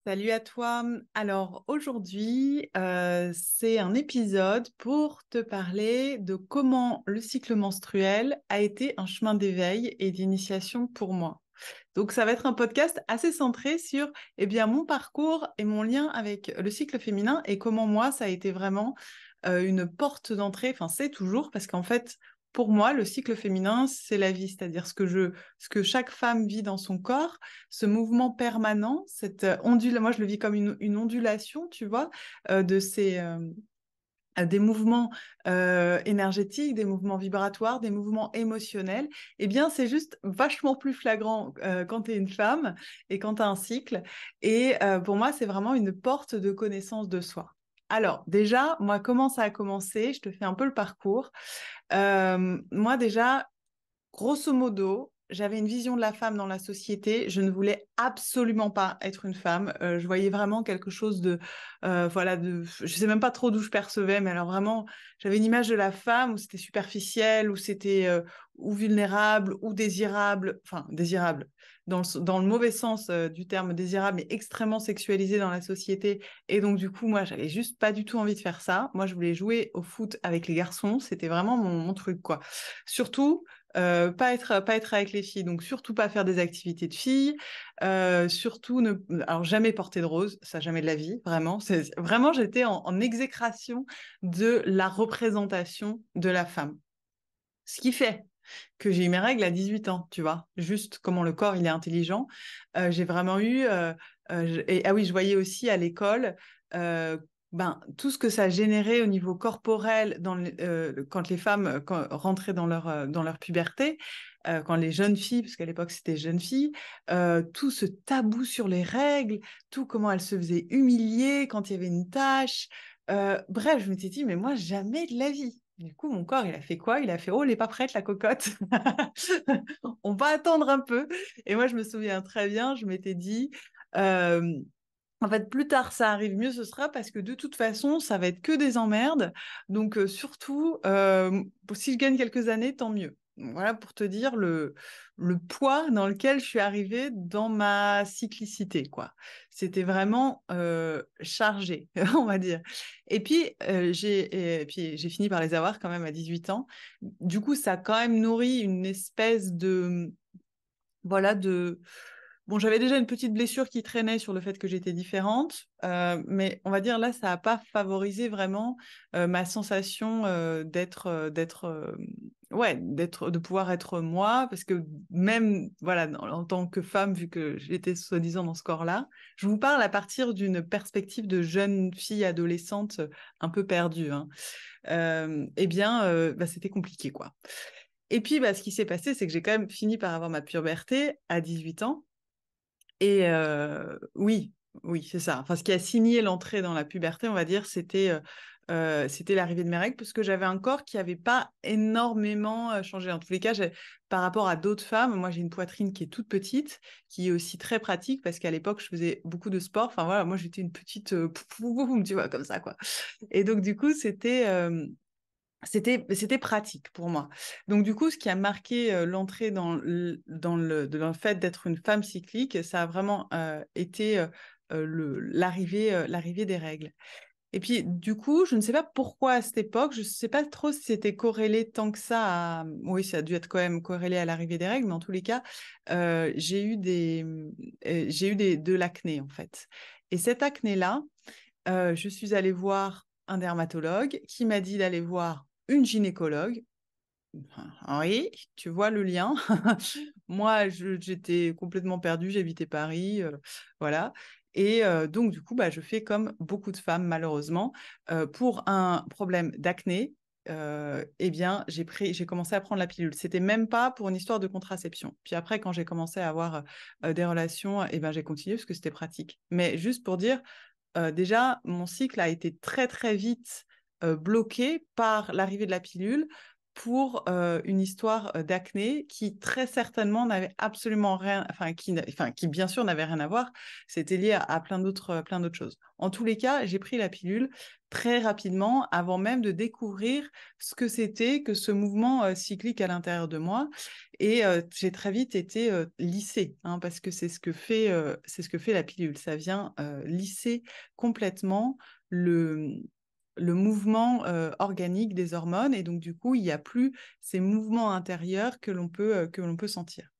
Salut à toi. Alors aujourd'hui, c'est un épisode pour te parler de comment le cycle menstruel a été un chemin d'éveil et d'initiation pour moi. Donc ça va être un podcast assez centré sur mon parcours et mon lien avec le cycle féminin et comment moi ça a été vraiment une porte d'entrée. Enfin c'est toujours parce qu'en fait pour moi le cycle féminin c'est la vie, c'est-à-dire ce que chaque femme vit dans son corps, ce mouvement permanent, cette moi je le vis comme une ondulation, tu vois, de ces des mouvements énergétiques, des mouvements vibratoires, des mouvements émotionnels, eh bien, c'est juste vachement plus flagrant quand tu es une femme et quand tu as un cycle. Et pour moi, c'est vraiment une porte de connaissance de soi. Alors, déjà, moi, comment ça a commencé? Je te fais un peu le parcours. Moi, déjà, grosso modo, j'avais une vision de la femme dans la société. Je ne voulais absolument pas être une femme. Je voyais vraiment quelque chose je sais même pas trop d'où je percevais, mais alors vraiment, j'avais une image de la femme où c'était superficiel, où c'était ou vulnérable, ou désirable, enfin désirable dans le mauvais sens du terme désirable, mais extrêmement sexualisé dans la société. Et donc du coup, moi, j'avais juste pas du tout envie de faire ça. Moi, je voulais jouer au foot avec les garçons. C'était vraiment mon truc, quoi. Surtout pas être avec les filles, donc surtout pas faire des activités de filles, alors jamais porter de rose, ça jamais de la vie, vraiment. Vraiment, j'étais en exécration de la représentation de la femme. Ce qui fait que j'ai eu mes règles à 18 ans, tu vois, juste comment le corps il est intelligent. J'ai vraiment eu, ah oui, je voyais aussi à l'école, euh, tout ce que ça générait au niveau corporel quand les femmes rentraient dans leur puberté, quand les jeunes filles, parce qu'à l'époque c'était jeunes filles, tout ce tabou sur les règles, tout comment elles se faisaient humilier quand il y avait une tâche. Bref, je me suis dit, mais moi, jamais de la vie. Du coup, mon corps, il a fait quoi? Il a fait, oh, elle n'est pas prête, la cocotte. On va attendre un peu. Et moi, je me souviens très bien, je m'étais dit, euh, en fait, plus tard ça arrive, mieux ce sera parce que de toute façon, ça va être que des emmerdes. Donc, surtout, si je gagne quelques années, tant mieux. Donc, voilà pour te dire le poids dans lequel je suis arrivée dans ma cyclicité, quoi. C'était vraiment chargé, on va dire. Et puis, j'ai fini par les avoir quand même à 18 ans. Du coup, ça a quand même nourri une espèce de bon, j'avais déjà une petite blessure qui traînait sur le fait que j'étais différente, mais on va dire là, ça n'a pas favorisé vraiment ma sensation de pouvoir être moi, parce que même, voilà, en tant que femme, vu que j'étais soi-disant dans ce corps-là, je vous parle à partir d'une perspective de jeune fille adolescente un peu perdue, hein. C'était compliqué, quoi. Et puis, ce qui s'est passé, c'est que j'ai quand même fini par avoir ma puberté à 18 ans. Et oui, oui, c'est ça. Enfin, ce qui a signé l'entrée dans la puberté, on va dire, c'était l'arrivée de mes règles, parce que j'avais un corps qui n'avait pas énormément changé. En tous les cas, par rapport à d'autres femmes, moi, j'ai une poitrine qui est toute petite, qui est aussi très pratique, parce qu'à l'époque, je faisais beaucoup de sport. Enfin, voilà, moi, j'étais une petite tu vois, comme ça, quoi. Et donc, du coup, c'était pratique pour moi. Donc du coup, ce qui a marqué l'entrée dans le fait d'être une femme cyclique, ça a vraiment été l'arrivée des règles. Et puis du coup, je ne sais pas pourquoi à cette époque, je ne sais pas trop si c'était corrélé tant que ça à... Oui, ça a dû être quand même corrélé à l'arrivée des règles, mais en tous les cas, de l'acné en fait. Et cette acné-là, je suis allée voir un dermatologue qui m'a dit d'aller voir une gynécologue. Oui, tu vois le lien. Moi, j'étais complètement perdue, j'habitais Paris, voilà. Et donc, du coup, je fais comme beaucoup de femmes, malheureusement. Pour un problème d'acné, j'ai commencé à prendre la pilule. C'était même pas pour une histoire de contraception. Puis après, quand j'ai commencé à avoir des relations, j'ai continué parce que c'était pratique. Mais juste pour dire, déjà, mon cycle a été très, très vite bloqué par l'arrivée de la pilule pour une histoire d'acné qui très certainement n'avait absolument rien, qui bien sûr n'avait rien à voir. C'était lié à plein d'autres choses. En tous les cas, j'ai pris la pilule très rapidement avant même de découvrir ce que c'était que ce mouvement cyclique à l'intérieur de moi. Et j'ai très vite été lissée, hein, parce que c'est ce que fait la pilule. Ça vient lisser complètement le mouvement organique des hormones, et donc du coup il n'y a plus ces mouvements intérieurs que l'on peut sentir.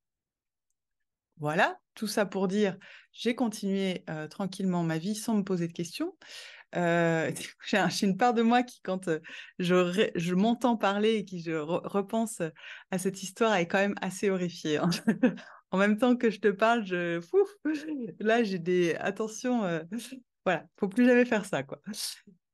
Voilà, tout ça pour dire, j'ai continué tranquillement ma vie sans me poser de questions. J'ai une part de moi qui, quand je m'entends parler et qui je repense à cette histoire, est quand même assez horrifiée, hein. En même temps que je te parle, là j'ai des attention, voilà, faut plus jamais faire ça, quoi.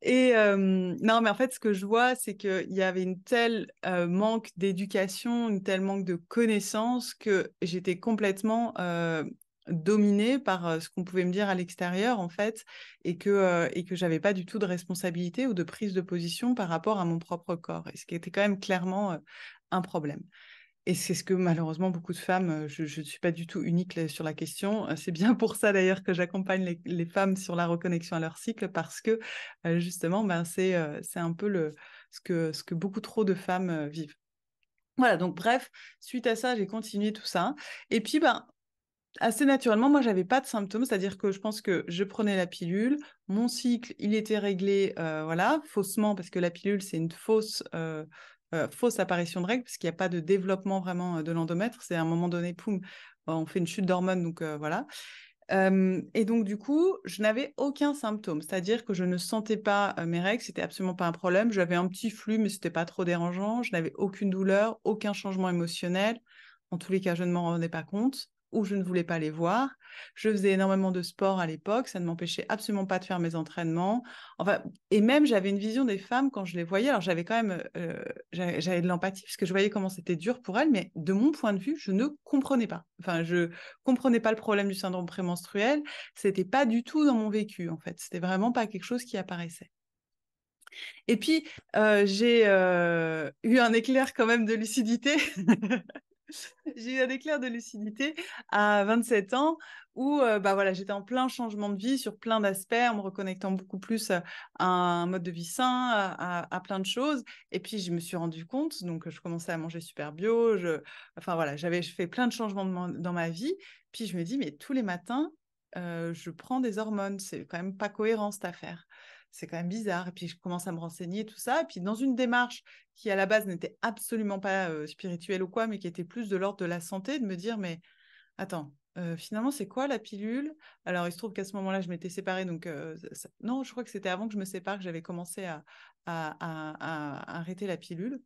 Et non, mais en fait, ce que je vois, c'est qu'il y avait une telle manque d'éducation, une telle manque de connaissances que j'étais complètement dominée par ce qu'on pouvait me dire à l'extérieur, en fait, et que j'avais pas du tout de responsabilité ou de prise de position par rapport à mon propre corps, et ce qui était quand même clairement un problème. Et c'est ce que malheureusement beaucoup de femmes, je ne suis pas du tout unique sur la question. C'est bien pour ça d'ailleurs que j'accompagne les femmes sur la reconnexion à leur cycle, parce que justement, ben, c'est un peu ce que beaucoup trop de femmes vivent. Voilà, donc bref, suite à ça, j'ai continué tout ça. Et puis, ben, assez naturellement, moi, j'avais pas de symptômes, c'est-à-dire que je pense que je prenais la pilule, mon cycle, il était réglé, voilà, faussement, parce que la pilule, c'est une fausse apparition de règles, parce qu'il n'y a pas de développement vraiment de l'endomètre. C'est à un moment donné, poum, on fait une chute d'hormones, donc voilà. Et donc, du coup, je n'avais aucun symptôme, c'est-à-dire que je ne sentais pas mes règles, c'était absolument pas un problème. J'avais un petit flux, mais c'était pas trop dérangeant. Je n'avais aucune douleur, aucun changement émotionnel. En tous les cas, je ne m'en rendais pas compte, ou je ne voulais pas les voir. Je faisais énormément de sport à l'époque, ça ne m'empêchait absolument pas de faire mes entraînements. Enfin, et même, j'avais une vision des femmes quand je les voyais. Alors, j'avais quand même j'avais de l'empathie, parce que je voyais comment c'était dur pour elles, mais de mon point de vue, je ne comprenais pas. Enfin, je comprenais pas le problème du syndrome prémenstruel. C'était pas du tout dans mon vécu, en fait. C'était vraiment pas quelque chose qui apparaissait. Et puis, j'ai eu un éclair quand même de lucidité. J'ai eu un éclair de lucidité à 27 ans où bah voilà, j'étais en plein changement de vie sur plein d'aspects, en me reconnectant beaucoup plus à un mode de vie sain, à plein de choses. Et puis, je me suis rendu compte, donc je commençais à manger super bio. Enfin voilà, j'avais fait plein de changements dans ma vie. Puis je me dis, mais tous les matins, je prends des hormones. C'est quand même pas cohérent cette affaire. C'est quand même bizarre. Et puis, je commence à me renseigner, tout ça. Et puis, dans une démarche qui, à la base, n'était absolument pas spirituelle ou quoi, mais qui était plus de l'ordre de la santé, de me dire, mais attends, finalement, c'est quoi la pilule? Alors, il se trouve qu'à ce moment-là, je m'étais séparée. Donc, non, je crois que c'était avant que je me sépare que j'avais commencé à arrêter la pilule.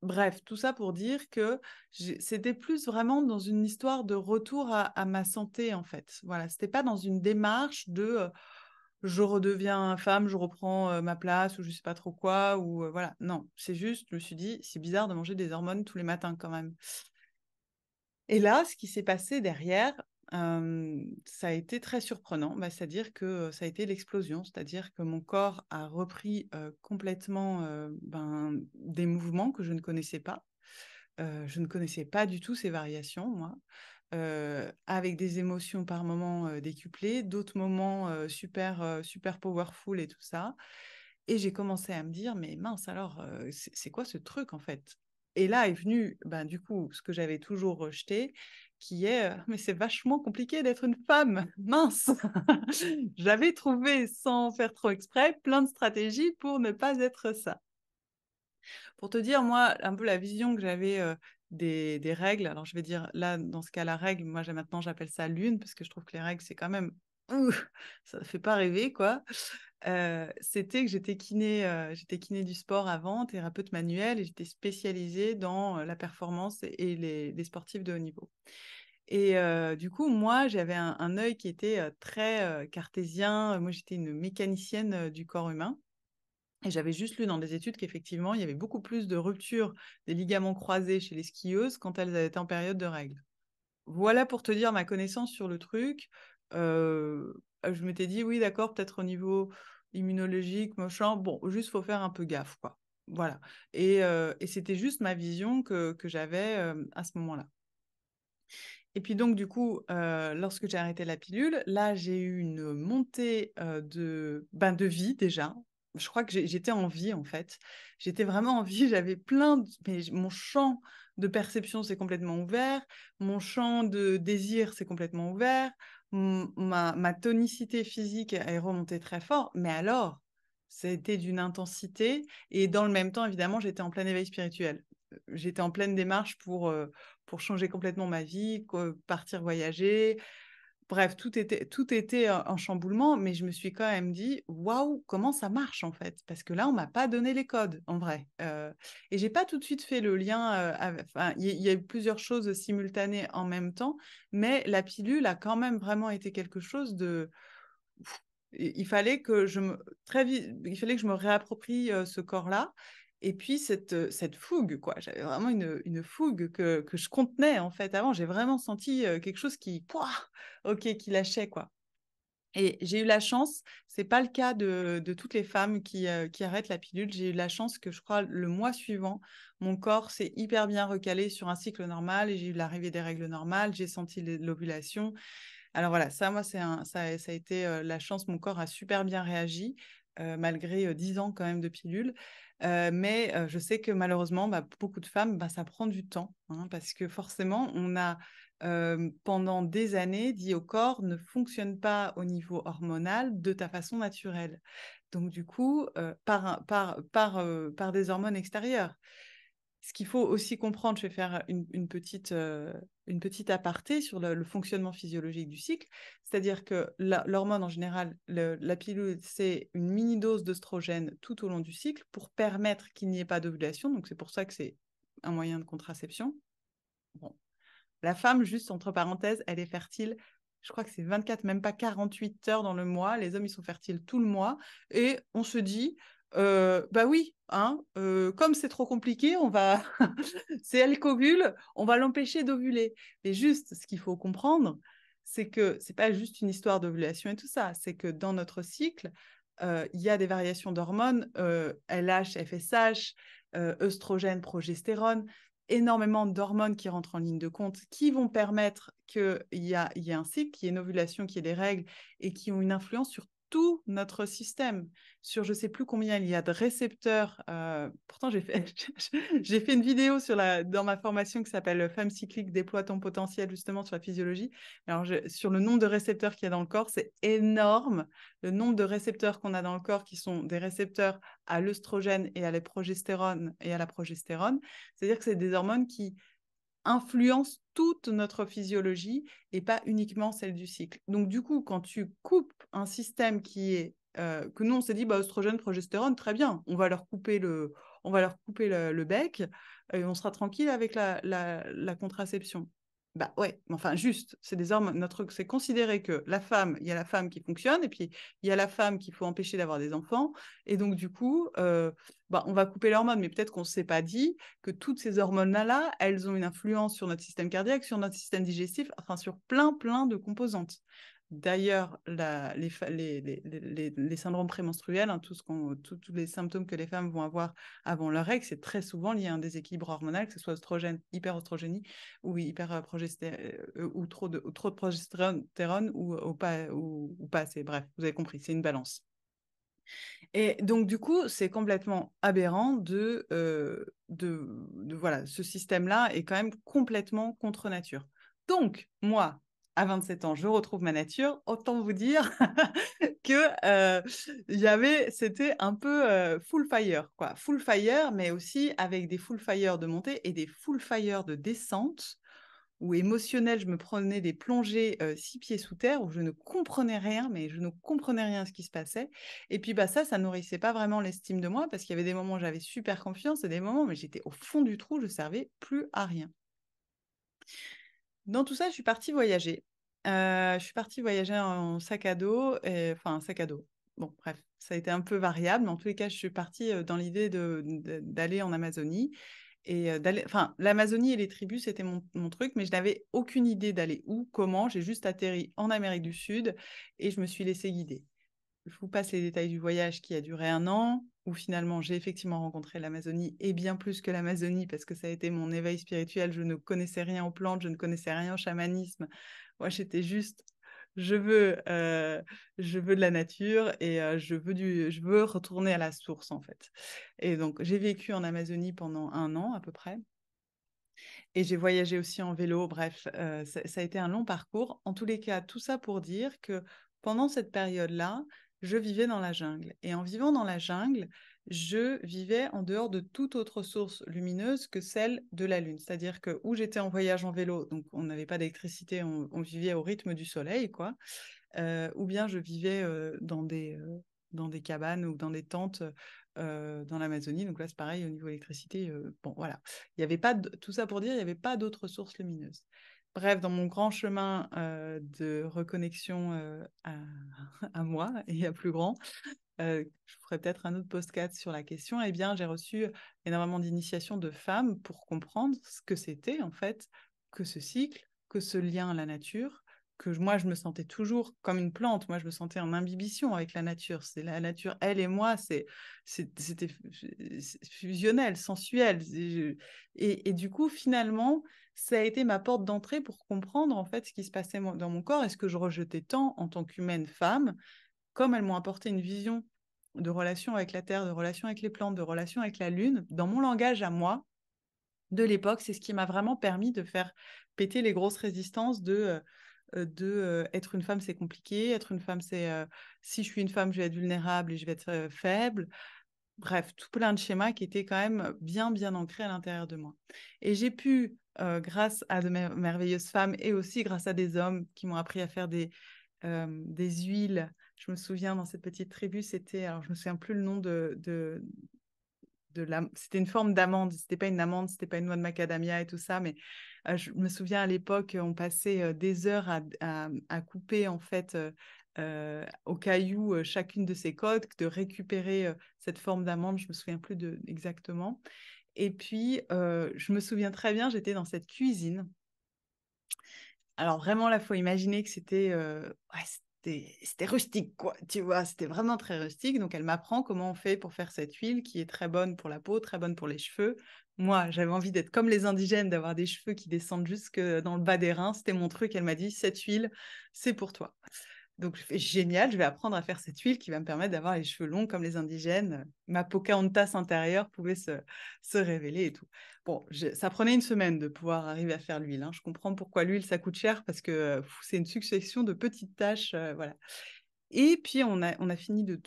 Bref, tout ça pour dire que c'était plus vraiment dans une histoire de retour à ma santé, en fait. Voilà, c'était pas dans une démarche de je redeviens femme, je reprends ma place, ou je sais pas trop quoi, ou voilà. Non, c'est juste, je me suis dit, c'est bizarre de manger des hormones tous les matins quand même. Et là, ce qui s'est passé derrière, ça a été très surprenant. Bah, c'est-à-dire que ça a été l'explosion, c'est-à-dire que mon corps a repris complètement des mouvements que je ne connaissais pas. Je ne connaissais pas du tout ces variations, moi. Avec des émotions par moments décuplées, d'autres moments super powerful et tout ça. Et j'ai commencé à me dire, mais mince, alors, c'est quoi ce truc en fait? Et là est venu, ben, du coup, ce que j'avais toujours rejeté, qui est, mais c'est vachement compliqué d'être une femme, mince. J'avais trouvé, sans faire trop exprès, plein de stratégies pour ne pas être ça. Pour te dire, moi, un peu la vision que j'avais des règles, alors je vais dire, là, dans ce cas, la règle, moi, maintenant, j'appelle ça lune, parce que je trouve que les règles, c'est quand même, ça ne fait pas rêver, quoi. C'était que j'étais kiné du sport avant, thérapeute manuelle, et j'étais spécialisée dans la performance et les sportifs de haut niveau. Et du coup, moi, j'avais un œil qui était très cartésien. Moi, j'étais une mécanicienne du corps humain. Et j'avais juste lu dans des études qu'effectivement, il y avait beaucoup plus de ruptures des ligaments croisés chez les skieuses quand elles étaient en période de règles. Voilà pour te dire ma connaissance sur le truc. Je m'étais dit, oui, d'accord, peut-être au niveau immunologique, machin. Bon, juste, faut faire un peu gaffe, quoi. voilà. Et c'était juste ma vision que j'avais à ce moment-là. Et puis donc, du coup, lorsque j'ai arrêté la pilule, là, j'ai eu une montée de vie déjà. Je crois que j'étais en vie, en fait. J'étais vraiment en vie. J'avais mais mon champ de perception s'est complètement ouvert. Mon champ de désir s'est complètement ouvert. Ma tonicité physique est remontée très fort. Mais alors, c'était d'une intensité. Et dans le même temps, évidemment, j'étais en plein éveil spirituel. J'étais en pleine démarche pour changer complètement ma vie, partir voyager. Bref, tout était en chamboulement, mais je me suis quand même dit, waouh, comment ça marche en fait? Parce que là, on m'a pas donné les codes en vrai. Et j'ai pas tout de suite fait le lien. Enfin, il y a eu plusieurs choses simultanées en même temps, mais la pilule a quand même vraiment été quelque chose de. Il fallait que très vite, il fallait que je me réapproprie ce corps-là. Et puis cette fougue, quoi. J'avais vraiment une fougue que je contenais en fait avant. J'ai vraiment senti quelque chose qui, pouah, ok, qui lâchait, quoi. Et j'ai eu la chance, c'est pas le cas de toutes les femmes qui arrêtent la pilule. J'ai eu la chance que je crois le mois suivant, mon corps s'est hyper bien recalé sur un cycle normal et j'ai eu l'arrivée des règles normales. J'ai senti l'ovulation. Alors voilà, ça, moi, ça a été la chance. Mon corps a super bien réagi, malgré 10 ans quand même de pilule. Mais je sais que malheureusement, bah, beaucoup de femmes, bah, ça prend du temps, hein, parce que forcément, on a pendant des années dit au corps, ne fonctionne pas au niveau hormonal de ta façon naturelle. Donc du coup, par des hormones extérieures. Ce qu'il faut aussi comprendre, je vais faire une petite aparté sur le fonctionnement physiologique du cycle, c'est-à-dire que l'hormone en général, la pilule, c'est une mini-dose d'œstrogène tout au long du cycle pour permettre qu'il n'y ait pas d'ovulation, donc c'est pour ça que c'est un moyen de contraception. Bon. La femme, juste entre parenthèses, elle est fertile, je crois que c'est 24, même pas 48 heures dans le mois. Les hommes, ils sont fertiles tout le mois. Et on se dit, bah oui, hein, comme c'est trop compliqué, c'est elle qu'ovule, on va l'empêcher d'ovuler. Mais juste, ce qu'il faut comprendre, c'est que c'est pas juste une histoire d'ovulation et tout ça, c'est que dans notre cycle, il y a des variations d'hormones, LH, FSH, œstrogène, progestérone, énormément d'hormones qui rentrent en ligne de compte, qui vont permettre qu'il y ait un cycle, qu'il y ait une ovulation, qu'il y ait des règles, et qui ont une influence sur tout notre système, sur je ne sais plus combien il y a de récepteurs. Pourtant, j'ai fait une vidéo dans ma formation qui s'appelle Femme cyclique, déploie ton potentiel, justement sur la physiologie. Alors, sur le nombre de récepteurs qu'il y a dans le corps, c'est énorme. Le nombre de récepteurs qu'on a dans le corps qui sont des récepteurs à l'œstrogène et à la progestérone c'est-à-dire que c'est des hormones qui influencent toute notre physiologie et pas uniquement celle du cycle. Donc du coup, quand tu coupes un système que nous on s'est dit, bah, oestrogène, progestérone, très bien, on va leur couper le bec et on sera tranquille avec la contraception. Bah ouais, mais enfin juste, c'est des hormones. C'est considéré que il y a la femme qui fonctionne et puis il y a la femme qu'il faut empêcher d'avoir des enfants. Et donc du coup, bah, on va couper l'hormone, mais peut-être qu'on ne s'est pas dit que toutes ces hormones-là, elles ont une influence sur notre système cardiaque, sur notre système digestif, enfin sur plein de composantes. D'ailleurs, les syndromes prémenstruels, hein, tous les symptômes que les femmes vont avoir avant leur règle, c'est très souvent lié à un déséquilibre hormonal, que ce soit oestrogène, hyperostrogénie ou ou trop de progestérone ou pas assez. Bref, vous avez compris, c'est une balance. Et donc, du coup, c'est complètement aberrant voilà, ce système-là est quand même complètement contre nature. Donc, moi, à 27 ans, je retrouve ma nature. Autant vous dire que c'était un peu full fire, quoi. Full fire, mais aussi avec des full fire de montée et des full fire de descente où émotionnel, je me prenais des plongées 6 pieds sous terre, où je ne comprenais rien, mais je ne comprenais rien à ce qui se passait. Et puis bah, ça nourrissait pas vraiment l'estime de moi, parce qu'il y avait des moments où j'avais super confiance et des moments où j'étais au fond du trou, je ne servais plus à rien. Dans tout ça, je suis partie voyager. Je suis partie voyager en sac à dos, enfin un sac à dos. Bon, bref, ça a été un peu variable, mais en tous les cas, je suis partie dans l'idée d'aller en Amazonie. Et enfin, l'Amazonie et les tribus, c'était mon truc, mais je n'avais aucune idée d'aller où, comment. J'ai juste atterri en Amérique du Sud et je me suis laissée guider. je vous passe les détails du voyage qui a duré 1 an, où finalement j'ai effectivement rencontré l'Amazonie et bien plus que l'Amazonie parce que ça a été mon éveil spirituel. Je ne connaissais rien aux plantes, je ne connaissais rien au chamanisme. Moi, j'étais juste, je veux, euh, je veux de la nature et je veux retourner à la source en fait. Et donc j'ai vécu en Amazonie pendant 1 an à peu près. Et j'ai voyagé aussi en vélo, bref, ça a été un long parcours. En tous les cas, tout ça pour dire que pendant cette période-là, je vivais dans la jungle. Et en vivant dans la jungle, je vivais en dehors de toute autre source lumineuse que celle de la Lune. C'est-à-dire que où j'étais en voyage en vélo, donc on n'avait pas d'électricité, on vivait au rythme du soleil, quoi. Ou bien je vivais dans des cabanes ou dans des tentes dans l'Amazonie. Donc là, c'est pareil au niveau électricité. Bon, voilà. Il y avait pas tout ça pour dire, il n'y avait pas d'autres sources lumineuses. Bref, dans mon grand chemin de reconnexion à moi et à plus grand, je ferai peut-être un autre podcast sur la question, eh bien, j'ai reçu énormément d'initiations de femmes pour comprendre ce que c'était, en fait, que ce cycle, que ce lien à la nature, que moi, je me sentais toujours comme une plante. Moi, je me sentais en imbibition avec la nature. C'est la nature, elle et moi, c'était fusionnel, sensuel. Et du coup, finalement, ça a été ma porte d'entrée pour comprendre, en fait, ce qui se passait dans mon corps et ce que je rejetais tant en tant qu'humaine femme, comme elles m'ont apporté une vision de relation avec la Terre, de relation avec les plantes, de relation avec la Lune, dans mon langage à moi, de l'époque, c'est ce qui m'a vraiment permis de faire péter les grosses résistances de être une femme, c'est compliqué, être une femme, c'est si je suis une femme, je vais être vulnérable et je vais être faible. Bref, tout plein de schémas qui étaient quand même bien, bien ancrés à l'intérieur de moi. Et j'ai pu, grâce à de merveilleuses femmes et aussi grâce à des hommes qui m'ont appris à faire des huiles. Je me souviens dans cette petite tribu, c'était, alors je me souviens plus le nom c'était une forme d'amande, c'était pas une amande, c'était pas une noix de macadamia et tout ça, mais je me souviens à l'époque, on passait des heures à couper en fait au caillou chacune de ces côtes, de récupérer cette forme d'amande, je me souviens plus exactement. Et puis, je me souviens très bien, j'étais dans cette cuisine. Alors vraiment, là, il faut imaginer que ouais, c'était rustique, quoi. Tu vois, c'était vraiment très rustique. Donc, elle m'apprend comment on fait pour faire cette huile qui est très bonne pour la peau, très bonne pour les cheveux. Moi, j'avais envie d'être comme les indigènes, d'avoir des cheveux qui descendent jusque dans le bas des reins. C'était mon truc. Elle m'a dit, cette huile, c'est pour toi. Donc, je fais génial, je vais apprendre à faire cette huile qui va me permettre d'avoir les cheveux longs comme les indigènes. Ma Pocahontas intérieure pouvait se révéler et tout. Bon, ça prenait une semaine de pouvoir arriver à faire l'huile, hein. Je comprends pourquoi l'huile, ça coûte cher parce que c'est une succession de petites tâches. Voilà. Et puis, on a fini de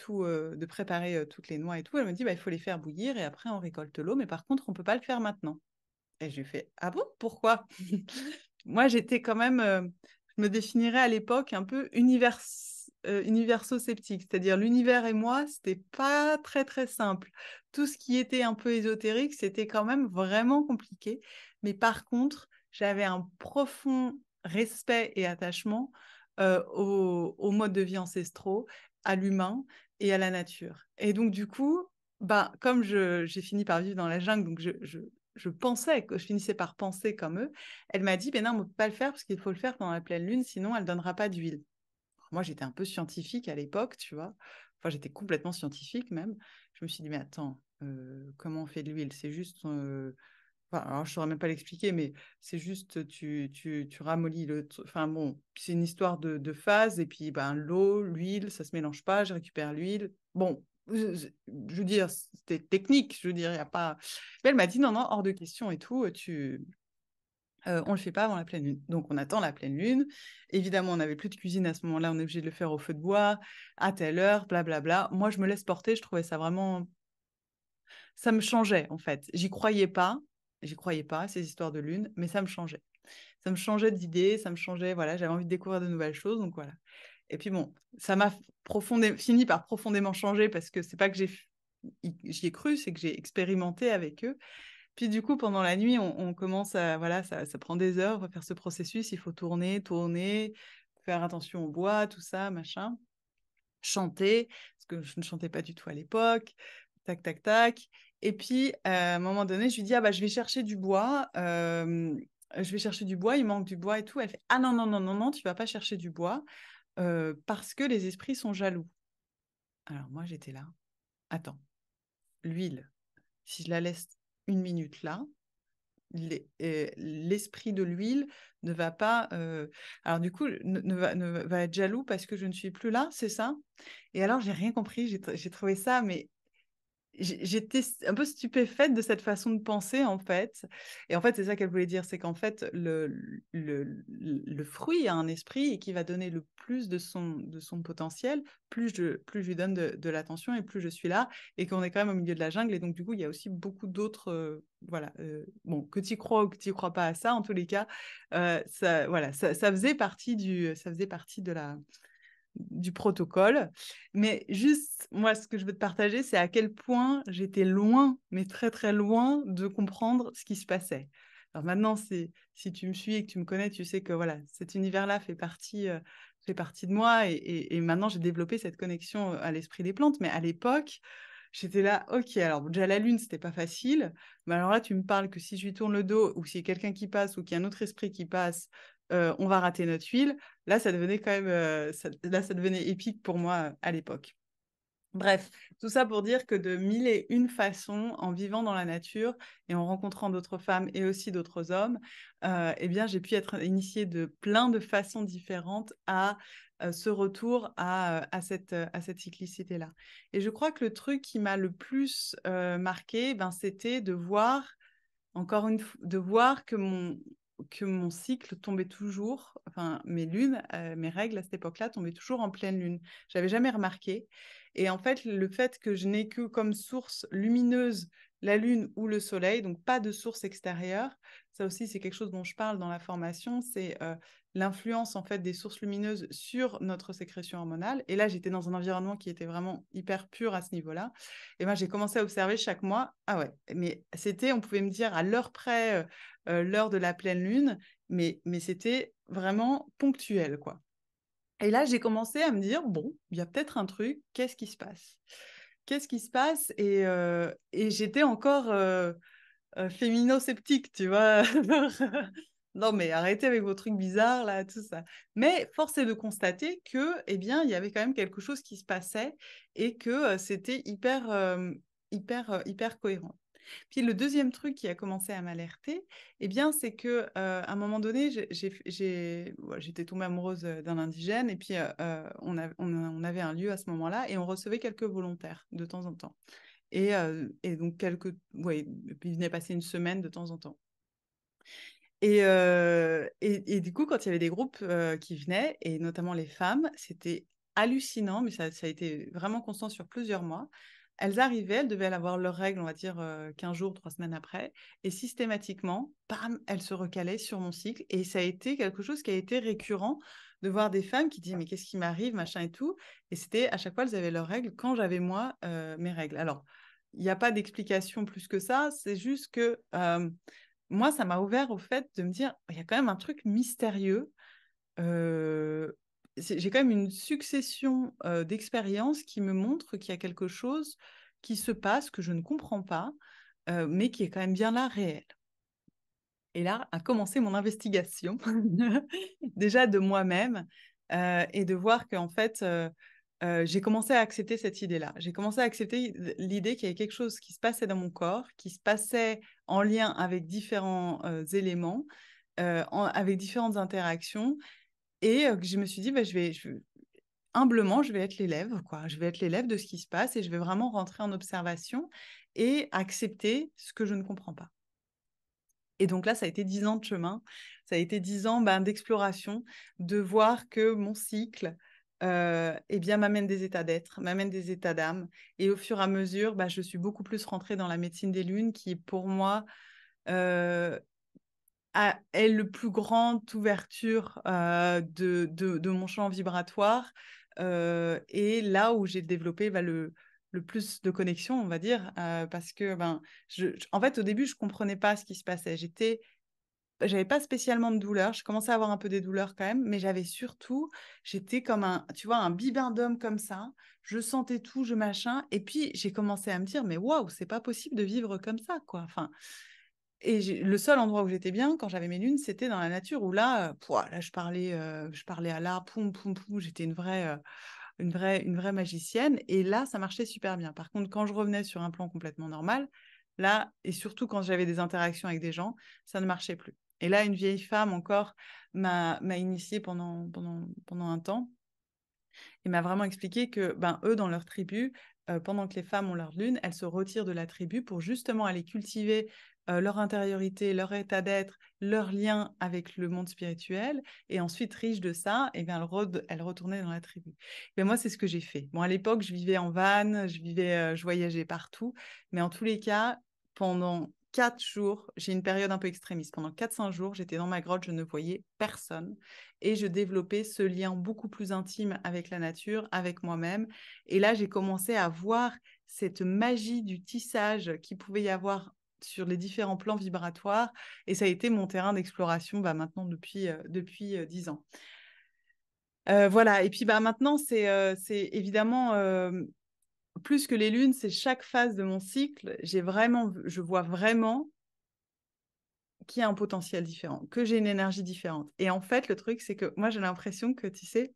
préparer toutes les noix et tout. Elle me dit, bah, il faut les faire bouillir et après, on récolte l'eau. Mais par contre, on ne peut pas le faire maintenant. Et je lui fais, ah bon, pourquoi? Moi, j'étais quand même, je me définirais à l'époque un peu universo-sceptique, c'est-à-dire l'univers et moi, c'était pas très très simple. Tout ce qui était un peu ésotérique, c'était quand même vraiment compliqué. Mais par contre, j'avais un profond respect et attachement aux modes de vie ancestraux, à l'humain et à la nature. Et donc, du coup, bah, comme j'ai fini par vivre dans la jungle, donc je pensais que je finissais par penser comme eux. Elle m'a dit, ben non, on ne peut pas le faire parce qu'il faut le faire pendant la pleine lune, sinon elle ne donnera pas d'huile. Moi, j'étais un peu scientifique à l'époque, tu vois. Enfin, j'étais complètement scientifique même. Je me suis dit, mais attends, comment on fait de l'huile? C'est juste... Enfin, alors, je ne saurais même pas l'expliquer, mais c'est juste, tu ramollis le... Enfin bon, c'est une histoire de phase, et puis ben, l'eau, l'huile, ça ne se mélange pas, je récupère l'huile. Bon, je veux dire, c'était technique, je veux dire, il n'y a pas... Mais elle m'a dit, non, non, hors de question et tout, on ne le fait pas avant la pleine lune. Donc, on attend la pleine lune. Évidemment, on n'avait plus de cuisine à ce moment-là. On est obligé de le faire au feu de bois, à telle heure, blablabla. Moi, je me laisse porter. Je trouvais ça vraiment... Ça me changeait, en fait. J'y croyais pas. J'y croyais pas, ces histoires de lune, mais ça me changeait. Ça me changeait d'idées, ça me changeait... Voilà, j'avais envie de découvrir de nouvelles choses, donc voilà. Et puis bon, ça m'a fini par profondément changer parce que c'est pas que j'y ai cru, c'est que j'ai expérimenté avec eux. Puis du coup, pendant la nuit, on commence à, voilà, ça prend des heures pour faire ce processus. Il faut tourner, tourner, faire attention au bois, tout ça, machin. Chanter, parce que je ne chantais pas du tout à l'époque. Tac, tac, tac. Et puis, à un moment donné, je lui dis, ah bah, je vais chercher du bois. Je vais chercher du bois, il manque du bois et tout. Elle fait, ah non, non, non, non, non, tu vas pas chercher du bois parce que les esprits sont jaloux. Alors moi, j'étais là. Attends, l'huile, si je la laisse 1 minute là, l'esprit de l'huile ne va pas... Alors du coup, va être jaloux parce que je ne suis plus là, c'est ça? Et alors, j'ai rien compris, j'ai trouvé ça, mais j'étais un peu stupéfaite de cette façon de penser, en fait. Et en fait, c'est ça qu'elle voulait dire, c'est qu'en fait, le fruit a un esprit et qui va donner le plus de son potentiel, plus je lui donne de l'attention et plus je suis là, et qu'on est quand même au milieu de la jungle. Et donc, du coup, il y a aussi beaucoup d'autres... voilà, bon, que tu crois ou que tu crois pas à ça, en tous les cas, ça, voilà, ça faisait partie ça faisait partie du protocole. Mais juste, moi, ce que je veux te partager, c'est à quel point j'étais loin, mais très, très loin de comprendre ce qui se passait. Alors maintenant, si tu me suis et que tu me connais, tu sais que voilà, cet univers-là fait partie de moi et maintenant, j'ai développé cette connexion à l'esprit des plantes. Mais à l'époque, j'étais là, ok, alors déjà la lune, c'était pas facile. Mais alors là, tu me parles que si je lui tourne le dos ou s'il y a quelqu'un qui passe ou qu'il y a un autre esprit qui passe, on va rater notre huile. Là, ça devenait quand même, là, ça devenait épique pour moi à l'époque. Bref, tout ça pour dire que de mille et une façons, en vivant dans la nature et en rencontrant d'autres femmes et aussi d'autres hommes, eh bien, j'ai pu être initiée de plein de façons différentes à ce retour à cette cyclicité-là. Et je crois que le truc qui m'a le plus marqué, ben, c'était de voir encore une fois, de voir que mon cycle tombait toujours, enfin mes lunes, mes règles à cette époque-là tombaient toujours en pleine lune. J'avais jamais remarqué. Et en fait, le fait que je n'ai que comme source lumineuse la lune ou le soleil, donc pas de source extérieure, ça aussi c'est quelque chose dont je parle dans la formation, c'est l'influence en fait des sources lumineuses sur notre sécrétion hormonale. Et là, j'étais dans un environnement qui était vraiment hyper pur à ce niveau-là. Et moi, j'ai commencé à observer chaque mois. Ah ouais, mais c'était, on pouvait me dire à l'heure près, l'heure de la pleine lune, mais c'était vraiment ponctuel, quoi. Et là, j'ai commencé à me dire, bon, il y a peut-être un truc, qu'est-ce qui se passe? Qu'est-ce qui se passe? Et j'étais encore fémino-sceptique, tu vois. Non, mais arrêtez avec vos trucs bizarres, là, tout ça. Mais force est de constater que, eh bien, il y avait quand même quelque chose qui se passait et que c'était hyper cohérent. Puis le deuxième truc qui a commencé à m'alerter, eh bien, c'est que à un moment donné, ouais, j'étais tombée amoureuse d'un indigène et puis on avait un lieu à ce moment-là et on recevait quelques volontaires de temps en temps. Et donc, ouais, puis il venait passer 1 semaine de temps en temps. Et du coup, quand il y avait des groupes qui venaient, et notamment les femmes, c'était hallucinant, mais ça a été vraiment constant sur plusieurs mois. Elles arrivaient, elles devaient avoir leurs règles, on va dire 15 jours, 3 semaines après, et systématiquement, bam, elles se recalaient sur mon cycle. Et ça a été quelque chose qui a été récurrent de voir des femmes qui disaient, mais qu'est-ce qui m'arrive, machin et tout. Et c'était à chaque fois, elles avaient leurs règles quand j'avais moi mes règles. Alors, il n'y a pas d'explication plus que ça, c'est juste que moi, ça m'a ouvert au fait de me dire, il y a quand même un truc mystérieux. Euh, j'ai quand même une succession d'expériences qui me montrent qu'il y a quelque chose qui se passe que je ne comprends pas, mais qui est quand même bien là, réel. Et là a commencé mon investigation, déjà de moi-même, et de voir qu'en fait, j'ai commencé à accepter cette idée-là. J'ai commencé à accepter l'idée qu'il y avait quelque chose qui se passait dans mon corps, qui se passait en lien avec différents éléments, avec différentes interactions, et que je me suis dit, bah, humblement, je vais être l'élève, quoi. Je vais être l'élève de ce qui se passe et je vais vraiment rentrer en observation et accepter ce que je ne comprends pas. Et donc là, ça a été 10 ans de chemin, ça a été 10 ans ben, d'exploration, de voir que mon cycle eh bien, m'amène des états d'être, m'amène des états d'âme. Et au fur et à mesure, ben, je suis beaucoup plus rentrée dans la médecine des lunes qui, pour moi, euh, est le plus grande ouverture de mon champ vibratoire et là où j'ai développé ben, le plus de connexion, on va dire, parce que ben, en fait, au début, je ne comprenais pas ce qui se passait. J'avais pas spécialement de douleur. Je commençais à avoir un peu des douleurs quand même, mais j'étais comme tu vois, un bibendum comme ça. Je sentais tout, je machin. Et puis, j'ai commencé à me dire, mais waouh, c'est pas possible de vivre comme ça, quoi. Enfin, et le seul endroit où j'étais bien quand j'avais mes lunes, c'était dans la nature où là, pouah, là, je parlais à l'arbre, poum, poum, poum. J'étais une vraie. une vraie magicienne. Et là, ça marchait super bien. Par contre, quand je revenais sur un plan complètement normal, là, et surtout quand j'avais des interactions avec des gens, ça ne marchait plus. Et là, une vieille femme encore m'a initiée pendant un temps et m'a vraiment expliqué que ben, eux, dans leur tribu, pendant que les femmes ont leur lune, elles se retirent de la tribu pour justement aller cultiver leur intériorité, leur état d'être, leur lien avec le monde spirituel. Et ensuite, riche de ça, eh bien, elles retournaient dans la tribu. Et moi, c'est ce que j'ai fait. Bon, à l'époque, je vivais en van, je voyageais partout. Mais en tous les cas, pendant 4 jours, j'ai une période un peu extrémiste. Pendant 4-5 jours, j'étais dans ma grotte, je ne voyais personne et je développais ce lien beaucoup plus intime avec la nature, avec moi-même. Et là, j'ai commencé à voir cette magie du tissage qu'il pouvait y avoir sur les différents plans vibratoires. Et ça a été mon terrain d'exploration maintenant depuis 10 ans. Voilà, et puis maintenant, c'est évidemment plus que les lunes, c'est chaque phase de mon cycle. Je vois vraiment qu'il y a un potentiel différent, que j'ai une énergie différente. Et en fait, le truc, c'est que moi, j'ai l'impression que, tu sais,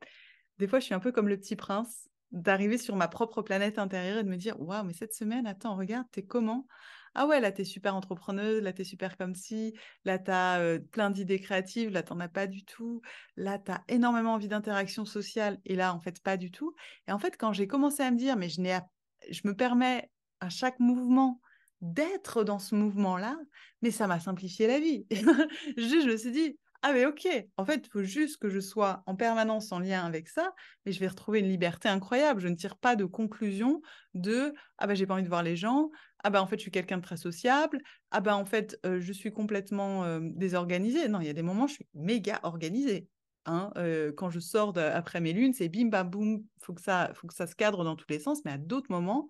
des fois, je suis un peu comme le petit prince, d'arriver sur ma propre planète intérieure et de me dire, waouh, mais cette semaine, attends, regarde, t'es comment? Ah ouais, là, t'es super entrepreneuse, là, t'es super comme ci, là, t'as plein d'idées créatives, là, t'en as pas du tout, là, t'as énormément envie d'interaction sociale, et là, en fait, pas du tout. Et en fait, quand j'ai commencé à me dire, mais je me permets à chaque mouvement d'être dans ce mouvement-là, mais ça m'a simplifié la vie. Je me suis dit, ah mais ok, en fait, il faut juste que je sois en permanence en lien avec ça, mais je vais retrouver une liberté incroyable. Je ne tire pas de conclusion de, ah ben j'ai pas envie de voir les gens, ah ben en fait je suis quelqu'un de très sociable, ah ben en fait je suis complètement désorganisée. Non, il y a des moments où je suis méga organisée. Hein, quand je sors après mes lunes, c'est bim bam boum, faut que ça se cadre dans tous les sens, mais à d'autres moments,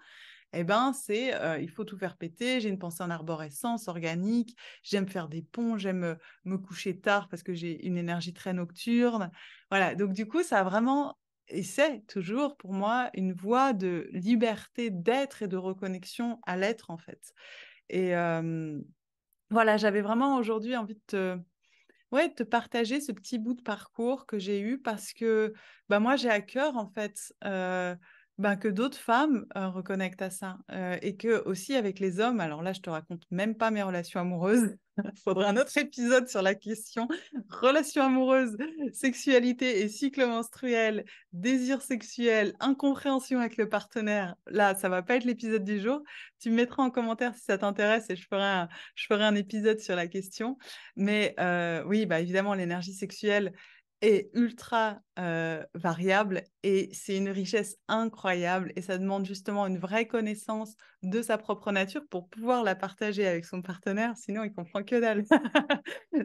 eh ben, il faut tout faire péter. J'ai une pensée en arborescence organique. J'aime faire des ponts. J'aime me coucher tard parce que j'ai une énergie très nocturne. Voilà. Donc, du coup, ça a vraiment, et c'est toujours pour moi une voie de liberté d'être et de reconnexion à l'être, en fait. Et voilà, j'avais vraiment aujourd'hui envie ouais, de te partager ce petit bout de parcours que j'ai eu parce que bah, moi, j'ai à cœur, en fait, que d'autres femmes reconnectent à ça. Et que aussi avec les hommes, alors là, je te raconte même pas mes relations amoureuses. Il faudra un autre épisode sur la question relations amoureuses, sexualité et cycle menstruel, désir sexuel, incompréhension avec le partenaire. Là, ça va pas être l'épisode du jour. Tu me mettras en commentaire si ça t'intéresse et je ferai un épisode sur la question. Mais oui, bah, évidemment, l'énergie sexuelle est ultra variable et c'est une richesse incroyable et ça demande justement une vraie connaissance de sa propre nature pour pouvoir la partager avec son partenaire, sinon il comprend que dalle.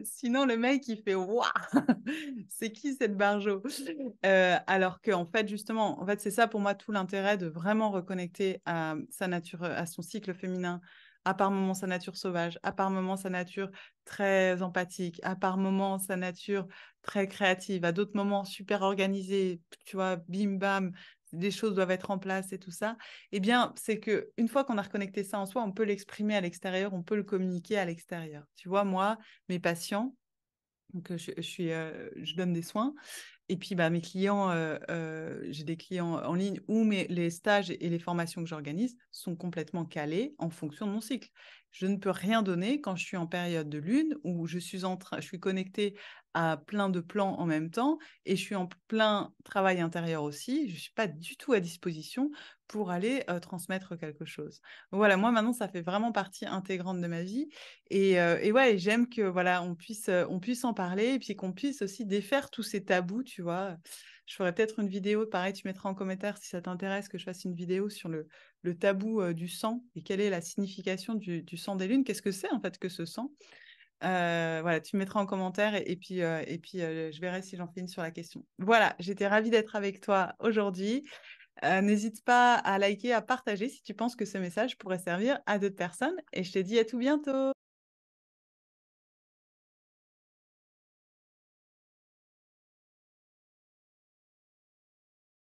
Sinon le mec il fait waouh, c'est qui cette barjo? Alors que en fait justement, en fait c'est ça pour moi tout l'intérêt de vraiment reconnecter à sa nature, à son cycle féminin, à par moments sa nature sauvage, à par moments sa nature très empathique, à par moments sa nature très créative, à d'autres moments super organisée, tu vois, bim bam, des choses doivent être en place et tout ça. Eh bien, c'est que une fois qu'on a reconnecté ça en soi, on peut l'exprimer à l'extérieur, on peut le communiquer à l'extérieur. Tu vois, moi, mes patients, donc je donne des soins. Et puis, bah, mes clients, j'ai des clients en ligne où les stages et les formations que j'organise sont complètement calés en fonction de mon cycle. Je ne peux rien donner quand je suis en période de lune où je suis connectée à plein de plans en même temps et je suis en plein travail intérieur aussi. Je ne suis pas du tout à disposition pour aller transmettre quelque chose. Donc, voilà, moi maintenant, ça fait vraiment partie intégrante de ma vie. Et ouais, j'aime que voilà, on puisse en parler et puis qu'on puisse aussi défaire tous ces tabous, tu vois. Je ferai peut-être une vidéo, pareil, tu mettras en commentaire si ça t'intéresse que je fasse une vidéo sur le tabou du sang et quelle est la signification du sang des lunes. Qu'est-ce que c'est en fait que ce sang? Voilà, tu me mettras en commentaire et puis je verrai si j'en fais une sur la question. Voilà, j'étais ravie d'être avec toi aujourd'hui. N'hésite pas à liker, à partager si tu penses que ce message pourrait servir à d'autres personnes et je te dis à tout bientôt.